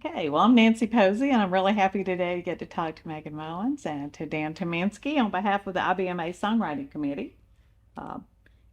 Okay, well, I'm Nancy Posey, and I'm really happy today to get to talk to Megan Mullins and to Dan Tyminski on behalf of the IBMA Songwriting Committee. Uh,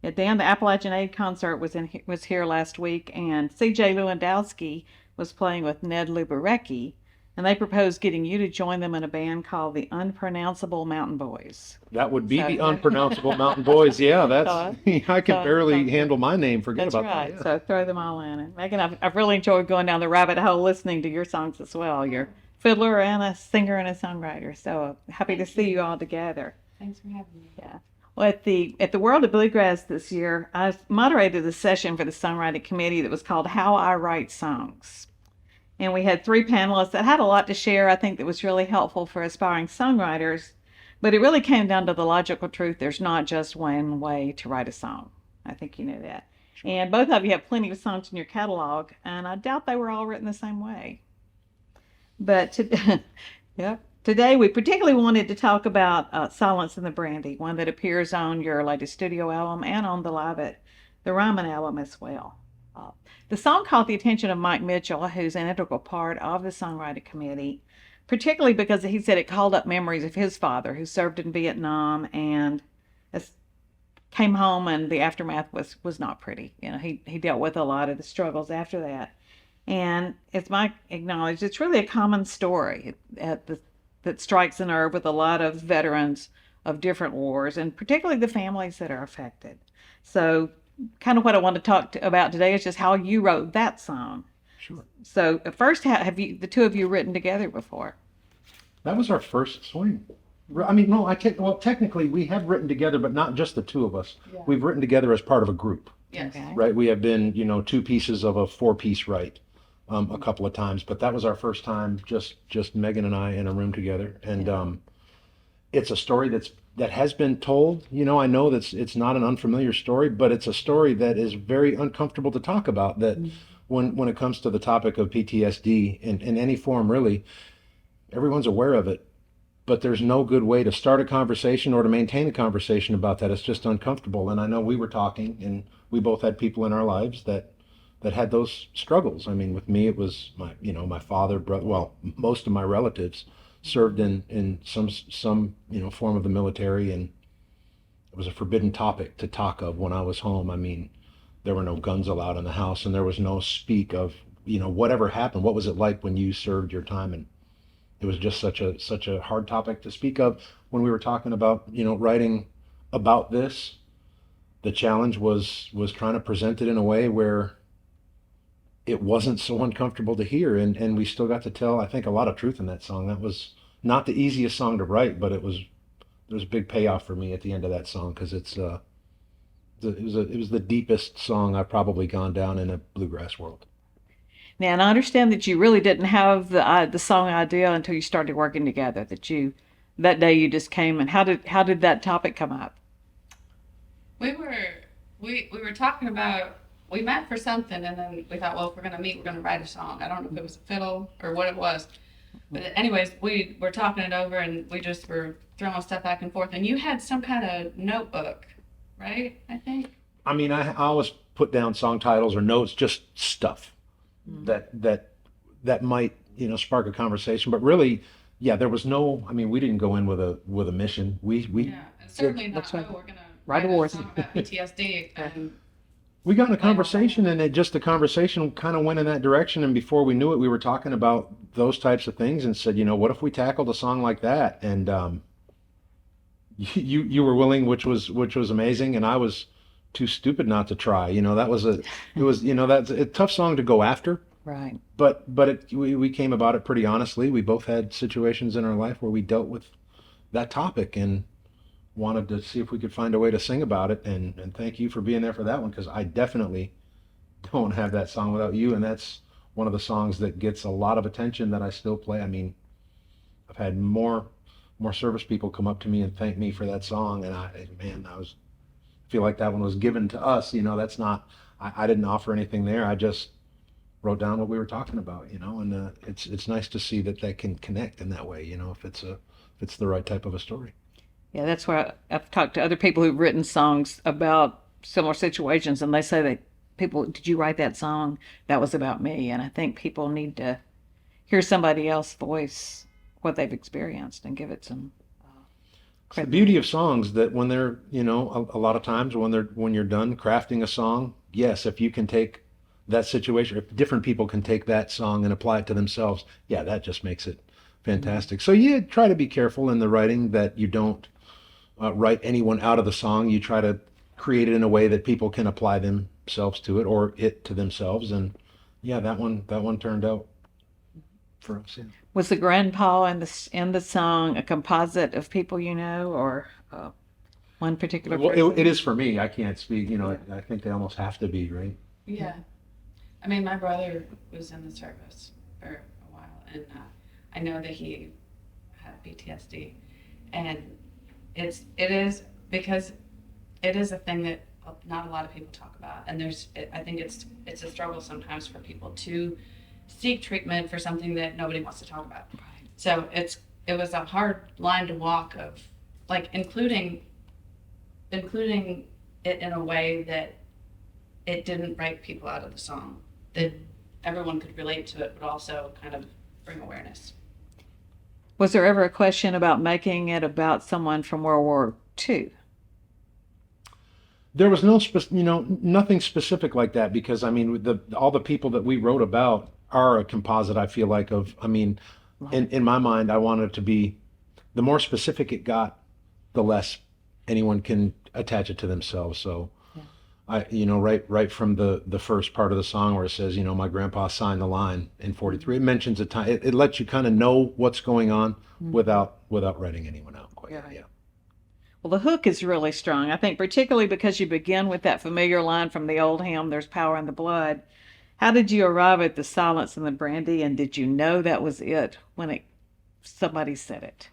yeah, Dan, the Appalachian Aid concert was here last week, and C.J. Lewandowski was playing with Ned Lubarecki, and they proposed getting you to join them in a band called the Unpronounceable Mountain Boys. That would be the So, unpronounceable Mountain Boys. Yeah, that's so, I could barely so handle my name. Forget that's about that. right. Yeah. So throw them all in. And Megan, I've really enjoyed going down the rabbit hole listening to your songs as well. You're a fiddler and a singer and a songwriter. So happy to see you all together. Thanks for having me. Yeah. Well, at the World of Bluegrass this year, I moderated a session for the songwriting committee that was called "How I Write Songs," and we had three panelists that had a lot to share. I think that was really helpful for aspiring songwriters. But it really came down to the logical truth: there's not just one way to write a song. I think you know that. And both of you have plenty of songs in your catalog, and I doubt they were all written the same way. But yeah, today we particularly wanted to talk about Silence in the Brandy, one that appears on your latest studio album and on the Live at the Ryman album as well. The song caught the attention of Mike Mitchell, who's an integral part of the songwriting committee, particularly because he said it called up memories of his father, who served in Vietnam and came home, and the aftermath was not pretty. You know, he dealt with a lot of the struggles after that. And as Mike acknowledged, it's really a common story that strikes a nerve with a lot of veterans of different wars, and particularly the families that are affected. So, kind of what I want to about today is just how you wrote that song. Sure. So, first, have you the two of you written together before? That was our first swing. I mean, no, well, technically we have written together, but not just the two of us. Yeah. We've written together as part of a group, Yes. Okay. right? We have been, two pieces of a four-piece write a couple of times, but that was our first time, just Megan and I in a room together. And it's a story that has been told. I know that it's not an unfamiliar story, but it's a story that is very uncomfortable to talk about. That when it comes to the topic of PTSD in any form, really, everyone's aware of it, but there's no good way to start a conversation or to maintain a conversation about that. It's just uncomfortable. And I know we were talking, and we both had people in our lives that had those struggles. I mean, with me, it was my father, brother, well, most of my relatives served in some form of the military, and it was a forbidden topic to talk of when I was home. I mean, there were no guns allowed in the house, and there was no speak of whatever happened. What was it like when you served your time? And it was just such a hard topic to speak of. When we were talking about writing about this, the challenge was trying to present it in a way where it wasn't so uncomfortable to hear, and we still got to tell, I think, a lot of truth in that song. That was not the easiest song to write, but there was a big payoff for me at the end of that song, because it was the deepest song I've probably gone down in a bluegrass world. Now, and I understand that you really didn't have the song idea until you started working together. That day you just came, and how did that topic come up? We were talking about, we met for something, and then we thought, well, if we're going to meet, we're going to write a song. I don't know if it was a fiddle or what it was. But anyways, we were talking it over, and we just were throwing stuff back and forth. And you had some kind of notebook, right? I think. I mean, I always put down song titles or notes, just stuff that might spark a conversation. But really, yeah, there was no. I mean, we didn't go in with a mission. We Yeah, and certainly let's not. write- Oh, we're going to write a write war a song about PTSD. And we got in a conversation, and the conversation kind of went in that direction. And before we knew it, we were talking about those types of things, and said, what if we tackled a song like that? And you were willing, which was amazing, and I was too stupid not to try. That's a tough song to go after. Right. But we came about it pretty honestly. We both had situations in our life where we dealt with that topic and wanted to see if we could find a way to sing about it. And thank you for being there for that one, because I definitely don't have that song without you. And that's one of the songs that gets a lot of attention that I still play. I mean, I've had more service people come up to me and thank me for that song, and I feel like that one was given to us. That's not. I didn't offer anything there. I just wrote down what we were talking about, and it's nice to see that can connect in that way, if it's the right type of a story. Yeah, that's where I've talked to other people who've written songs about similar situations, and they say that did you write that song? That was about me. And I think people need to hear somebody else voice what they've experienced and give it some It's the beauty of songs that when they're, a lot of times when you're done crafting a song, yes, if you can take that situation, if different people can take that song and apply it to themselves, yeah, that just makes it fantastic. So you try to be careful in the writing that you don't write anyone out of the song. You try to create it in a way that people can apply themselves to it or it to themselves. And yeah, that one turned out for us. Yeah. Was the grandpa in the song a composite of people you know, or one particular Well, person? it is for me. I can't speak. I think they almost have to be, right? Yeah. I mean, my brother was in the service for a while, and I know that he had PTSD, and it is because it is a thing that not a lot of people talk about, and I think it's a struggle sometimes for people to seek treatment for something that nobody wants to talk about. Right. So it was a hard line to walk of like including it in a way that it didn't write people out of the song, that everyone could relate to it, but also kind of bring awareness. Was there ever a question about making it about someone from World War II? There was nothing specific like that because I mean, all the people that we wrote about are a composite. I feel like in my mind, I wanted it to be the more specific it got, the less anyone can attach it to themselves. So, yeah. Right from the first part of the song where it says, my grandpa signed the line in '43. It mentions a time. It lets you kind of know what's going on without writing anyone out quite yet. Yeah. Well, the hook is really strong. I think particularly because you begin with that familiar line from the old hymn, "There's power in the blood." How did you arrive at the silence and the brandy, and did you know that was it when somebody said it?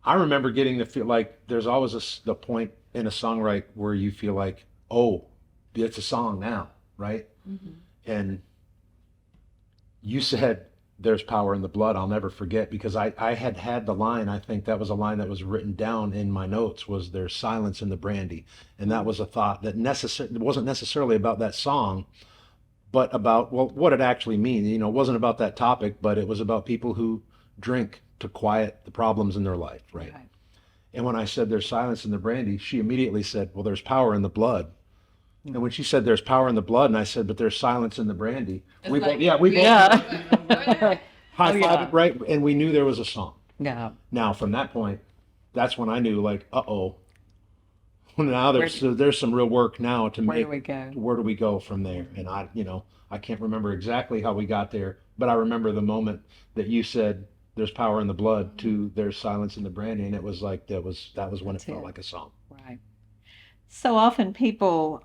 I remember getting the feel like there's always the point in a songwrite where you feel like, oh, it's a song now, right? Mm-hmm. And you said, "There's power in the blood." I'll never forget because I had the line. I think that was a line that was written down in my notes was "There's silence in the brandy." And that was a thought that it wasn't necessarily about that song, but about, well, what it actually means. It wasn't about that topic, but it was about people who drink to quiet the problems in their life, right? And when I said "There's silence in the brandy," she immediately said, "Well, there's power in the blood." And when she said "There's power in the blood," and I said, "But there's silence in the brandy," we both high-fived, right? And we knew there was a song. Yeah. Now, from that point, that's when I knew, like, uh-oh. Now there's some real work now to make. Where do we go from there? And I can't remember exactly how we got there, but I remember the moment that you said "There's power in the blood" to "There's silence in the brandy," and it was like that was when it felt like a song. Right. So often people,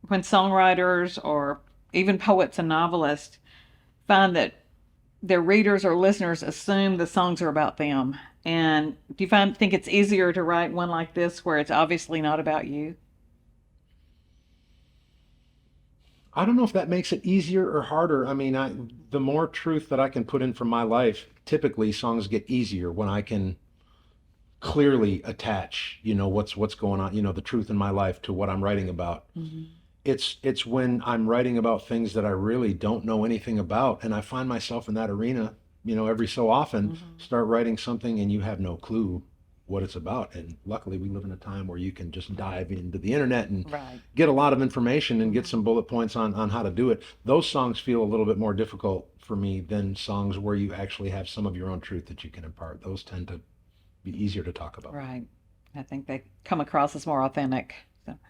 when songwriters or even poets and novelists find that their readers or listeners assume the songs are about them. And do you think it's easier to write one like this where it's obviously not about you? I don't know if that makes it easier or harder. I mean, the more truth that I can put in from my life, typically songs get easier when I can clearly attach, what's going on, the truth in my life to what I'm writing about. Mm-hmm. It's when I'm writing about things that I really don't know anything about, and I find myself in that arena, every so often, start writing something and you have no clue what it's about. And luckily we live in a time where you can just dive into the internet and get a lot of information and get some bullet points on how to do it. Those songs feel a little bit more difficult for me than songs where you actually have some of your own truth that you can impart. Those tend to be easier to talk about. Right. I think they come across as more authentic sometimes.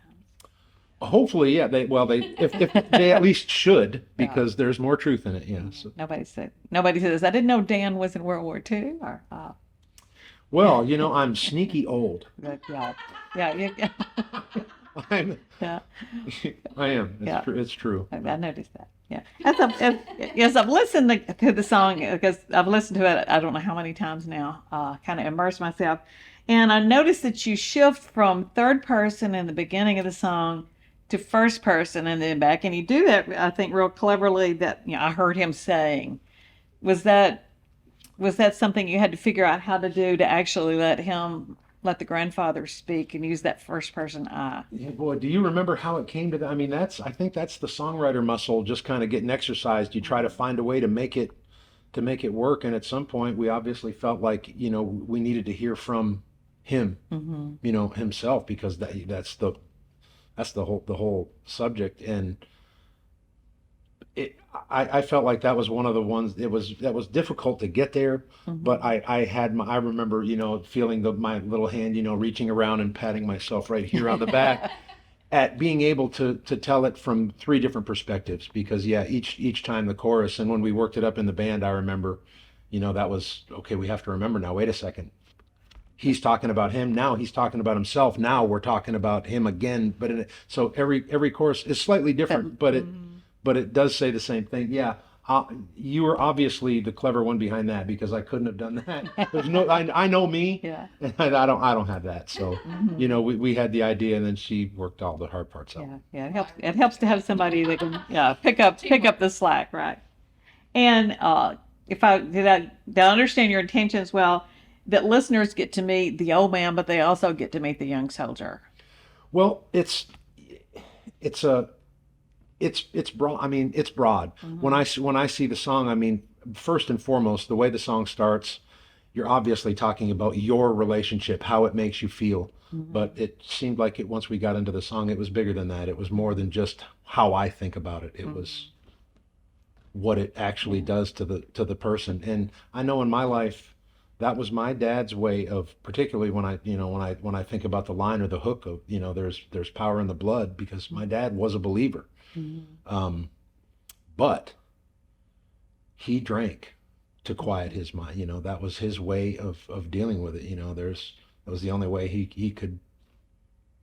Hopefully, yeah. If they at least should, because there's more truth in it. Yeah. So. Nobody says, "I didn't know Dan was in World War II." Or, well, I'm sneaky old. Yeah. I am. It's true. I noticed that. Yeah. As I've listened to the song, because I've listened to it, I don't know how many times now, kind of immersed myself. And I noticed that you shift from third person in the beginning of the song to first person and then back. And you do that, I think, real cleverly that, I heard him saying. Was that something you had to figure out how to do to actually let the grandfather speak and use that first person I? Yeah, boy, do you remember how it came to that? I mean, I think that's the songwriter muscle just kind of getting exercised. You try to find a way to make it to make it work. And at some point, we obviously felt like, we needed to hear from him, himself, because that's the whole subject. And I felt like that was one of the ones that was difficult to get there, but I remember, feeling my little hand, reaching around and patting myself right here on the back at being able to tell it from three different perspectives, because each time the chorus, and when we worked it up in the band, I remember, that was okay. We have to remember now, wait a second. He's talking about him. Now he's talking about himself. Now we're talking about him again. But so every chorus is slightly different, but it does say the same thing. Yeah. You were obviously the clever one behind that, because I couldn't have done that. There's no, I know me, Yeah. and I don't have that. So, we had the idea, and then she worked all the hard parts out. Yeah. It helps to have somebody that can pick up the slack, right? And did I understand your intentions well, that listeners get to meet the old man, but they also get to meet the young soldier. Well, it's broad. I mean, it's broad. When I see the song, I mean, first and foremost, the way the song starts, you're obviously talking about your relationship, how it makes you feel. But it seemed like once we got into the song, it was bigger than that. It was more than just how I think about it. It was what it actually does to the person. And I know in my life, that was my dad's way of, particularly when I think about the line or the hook of, there's power in the blood, because my dad was a believer. But he drank to quiet his mind. That was his way of dealing with it. That was the only way he could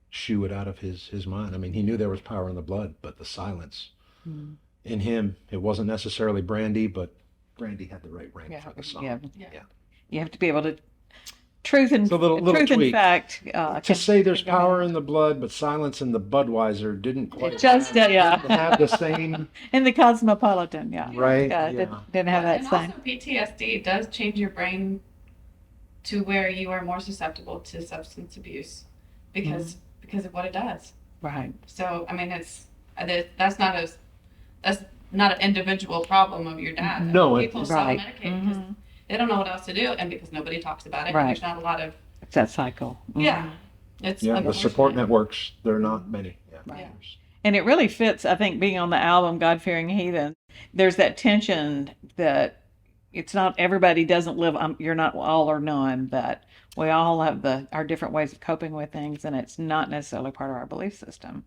shoo it out of his mind. I mean, he knew there was power in the blood, but the silence in him, it wasn't necessarily Brandy, but Brandy had the right rank for the song. Yeah. You have to be able to truth and tweak. fact. To say there's power in the blood, but silence in the Budweiser didn't quite just didn't have the same. In the Cosmopolitan, Right. Didn't have that and same. also PTSD does change your brain to where you are more susceptible to substance abuse because of what it does. Right. So I mean, that's not an individual problem of your dad. No, people self-medicate because they don't know what else to do, and because nobody talks about it. Right. And there's not a lot of It's that cycle. It's the support networks. They're not many. Yeah. And it really fits, I think, being on the album God-Fearing Heathen. There's that tension that it's not everybody doesn't live. You're not all or none. That we all have our different ways of coping with things, and it's not necessarily part of our belief system.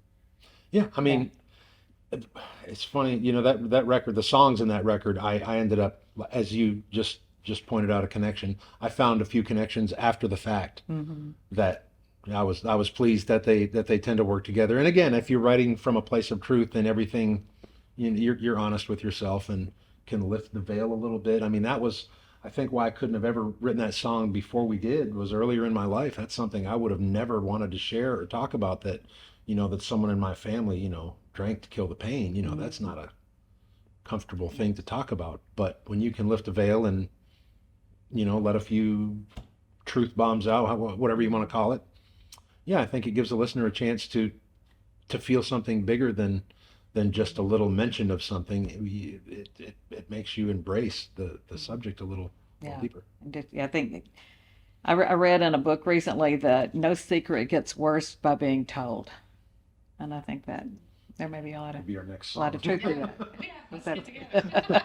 Yeah, I mean, it's funny, that record, the songs in that record, I ended up, as you just pointed out, a connection. I found a few connections after the fact that I was pleased that they tend to work together. And again, if you're writing from a place of truth and everything, you're honest with yourself and can lift the veil a little bit. I mean, that was, I think, why I couldn't have ever written that song before we did, was earlier in my life. That's something I would have never wanted to share or talk about, that that someone in my family drank to kill the pain. That's not a comfortable thing to talk about. But when you can lift a veil and let a few truth bombs out, whatever you want to call it, I think it gives the listener a chance to feel something bigger than just a little mention of something. It makes you embrace the subject a little deeper. I think I read in a book recently that no secret gets worse by being told, and I think that there may be a lot of Be our next a lot of truth in that. let's get together.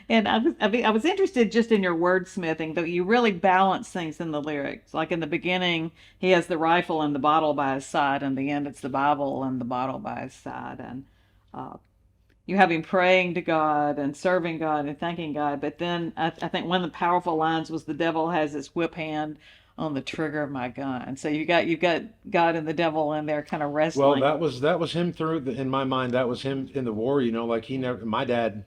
And I was interested just in your wordsmithing, though you really balance things in the lyrics. Like in the beginning, he has the rifle and the bottle by his side, and the end, it's the Bible and the bottle by his side. And you have him praying to God and serving God and thanking God. But then I think one of the powerful lines was, the devil has his whip hand on the trigger of my gun. So you've got God and the devil in there kind of wrestling. Well, that was him in my mind. That was him in the war. Like my dad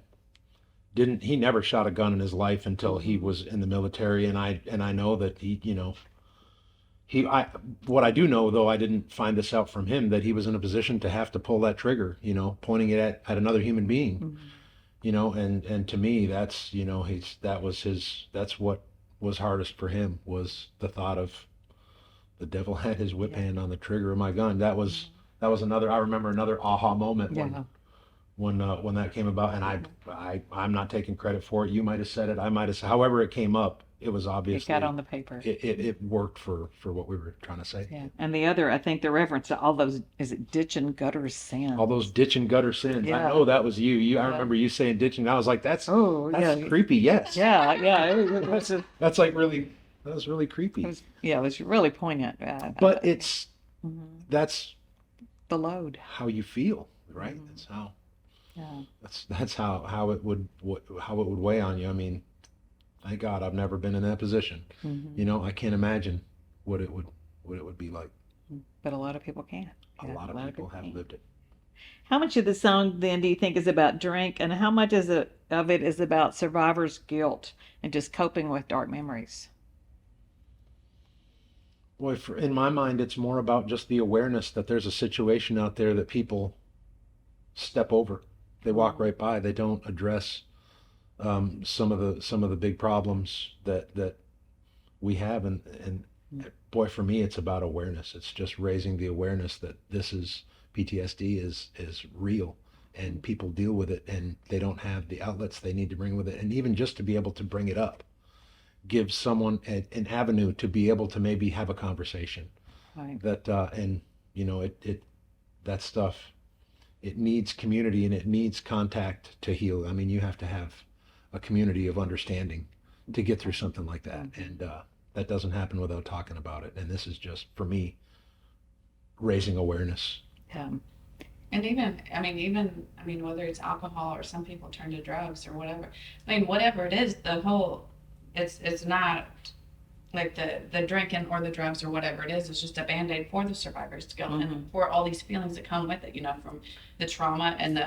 he never shot a gun in his life until he was in the military, and I know that what I do know, though I didn't find this out from him, that he was in a position to have to pull that trigger, pointing it at another human being, and to me that's that's what was hardest for him, was the thought of the devil had his whip hand on the trigger of my gun. That was another, I remember another aha moment when that came about, and I'm not taking credit for it. You might have said it. I might have. However, it came up. It was It obviously got on the paper. it worked for what we were trying to say. Yeah. And the other, I think the reference to all those, is it ditch and gutter sins? All those ditch and gutter sins. I Yeah. know that was you. I Yeah. remember you saying ditch, and I was like, that's Oh, yeah. creepy. Yes. Yeah, yeah. It was, That's like really. That was really creepy. it was really poignant. But it's Mhm. that's The load. how you feel, right? That's how. Yeah. That's how it would weigh on you. I mean, thank God I've never been in that position. Mhm. You know, I can't imagine what it would be like. But a lot of people can't. A Yeah, lot of people have can't. lived it. How much of the song then do you think is about drink, and how much of it is about survivor's guilt and just coping with dark memories? Boy, in my mind, it's more about just the awareness that there's a situation out there that people step over. They walk right by. They don't address some of the big problems that we have, and boy, for me, it's about awareness. It's just raising the awareness that this is PTSD is real, and people deal with it, and they don't have the outlets they need to bring with it, and even just to be able to bring it up gives someone an avenue to be able to maybe have a conversation. Right. That and you know that stuff, it needs community and it needs contact to heal. I mean, you have to have a community of understanding to get through something like that, and that doesn't happen without talking about it. And this is just, for me, raising awareness. Yeah. And even whether it's alcohol or some people turn to drugs or whatever. I mean, whatever it is, it's not like the drinking or the drugs or whatever it is. It's just a Band-Aid for the survivor's guilt and for all these feelings that come with it, you know, from the trauma and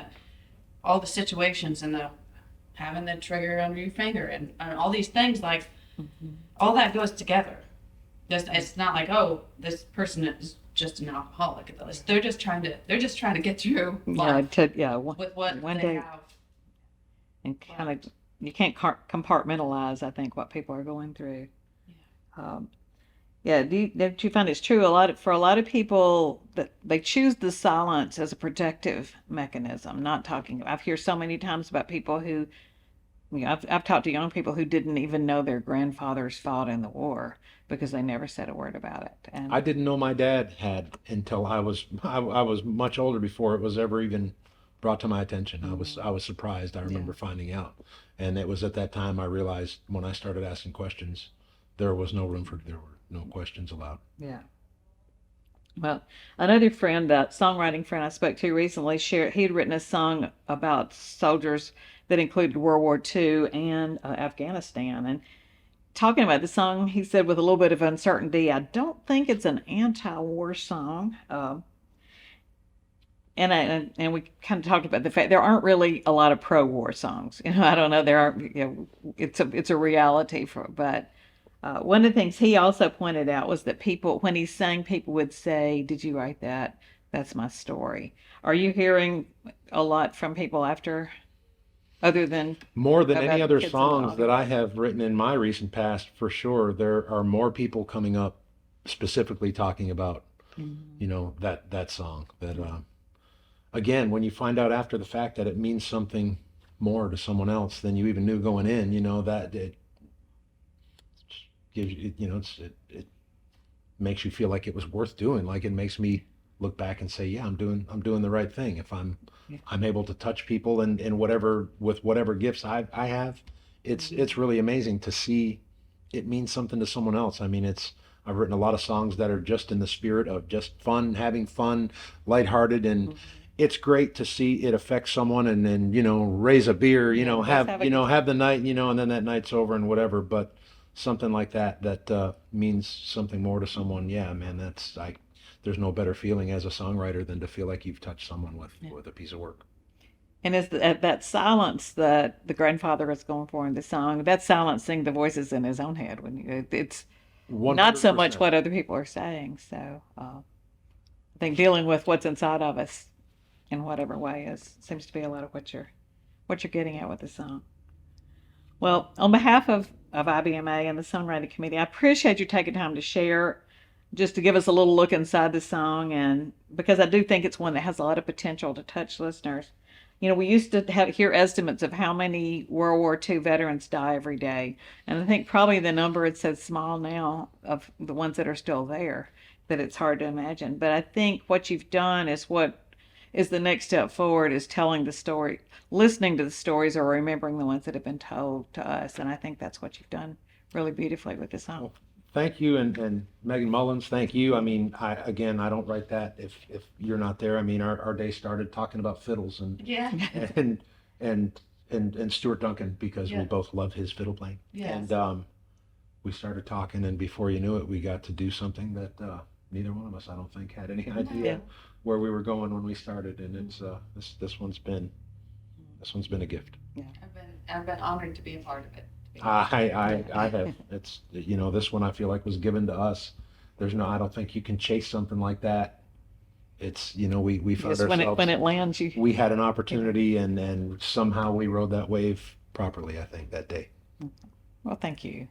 all the situations and the having the trigger under your finger and all these things, like all that goes together. It's not like, oh, this person is just an alcoholic. They're just trying to get through life with what one they day, have. and kind of, you can't compartmentalize, I think, what people are going through. Don't you find it's true for a lot of people that they choose the silence as a protective mechanism, not talking? I've heard so many times about people who, I've talked to young people who didn't even know their grandfathers fought in the war because they never said a word about it. And I didn't know my dad had until I was much older, before it was ever even brought to my attention. I was surprised. I remember finding out, and it was at that time I realized, when I started asking questions, there were no questions allowed. Yeah. Well, another friend, songwriting friend I spoke to recently, shared he had written a song about soldiers that included World War II and Afghanistan. And talking about the song, he said with a little bit of uncertainty, I don't think it's an anti-war song. And we kind of talked about the fact there aren't really a lot of pro-war songs. I don't know. There are. It's a reality but. One of the things he also pointed out was that people, when he sang, people would say, "Did you write that? That's my story." Are you hearing a lot from people other than more than about any other kids songs involved? that I have written in my recent past? For sure, there are more people coming up specifically talking about, that song. That again, when you find out after the fact that it means something more to someone else than you even knew going in, that it gives you, it makes you feel like it was worth doing. Like, it makes me look back and say, yeah, I'm doing the right thing. If I'm able to touch people and with whatever gifts I have, it's really amazing to see it means something to someone else. I mean, I've written a lot of songs that are just in the spirit of just fun, having fun, lighthearted, and it's great to see it affect someone, and then, raise a beer, have the night, and then that night's over and whatever. But something like that means something more to someone. Yeah, man, there's no better feeling as a songwriter than to feel like you've touched someone with a piece of work. And is that silence that the grandfather is going for in the song, that's silencing the voices in his own head. It's 100%. Not so much what other people are saying. So I think dealing with what's inside of us in whatever way seems to be a lot of what you're getting at with the song. Well, on behalf of IBMA and the Songwriting Committee, I appreciate you taking time to share, just to give us a little look inside the song, and because I do think it's one that has a lot of potential to touch listeners. we used to hear estimates of how many World War II veterans die every day. And I think probably the number is so small now of the ones that are still there that it's hard to imagine. But I think what you've done is what is the next step forward, is telling the story, listening to the stories, or remembering the ones that have been told to us. And I think that's what you've done really beautifully with this song. Thank you, and Megan Mullins, thank you. I mean, I don't write that if you're not there. I mean, our day started talking about fiddles Yeah. and and Stuart Duncan, because we Yeah. both love his fiddle playing. Yes. And we started talking, and before you knew it, we got to do something that neither one of us, I don't think, had any idea where we were going when we started. And it's this one's been a gift. I've been honored to be a part of it. I have. It's, this one I feel like was given to us. I don't think you can chase something like that. It's, we found Just when ourselves, it lands, you. we had an opportunity, and somehow we rode that wave properly, I think, that day. Well, thank you.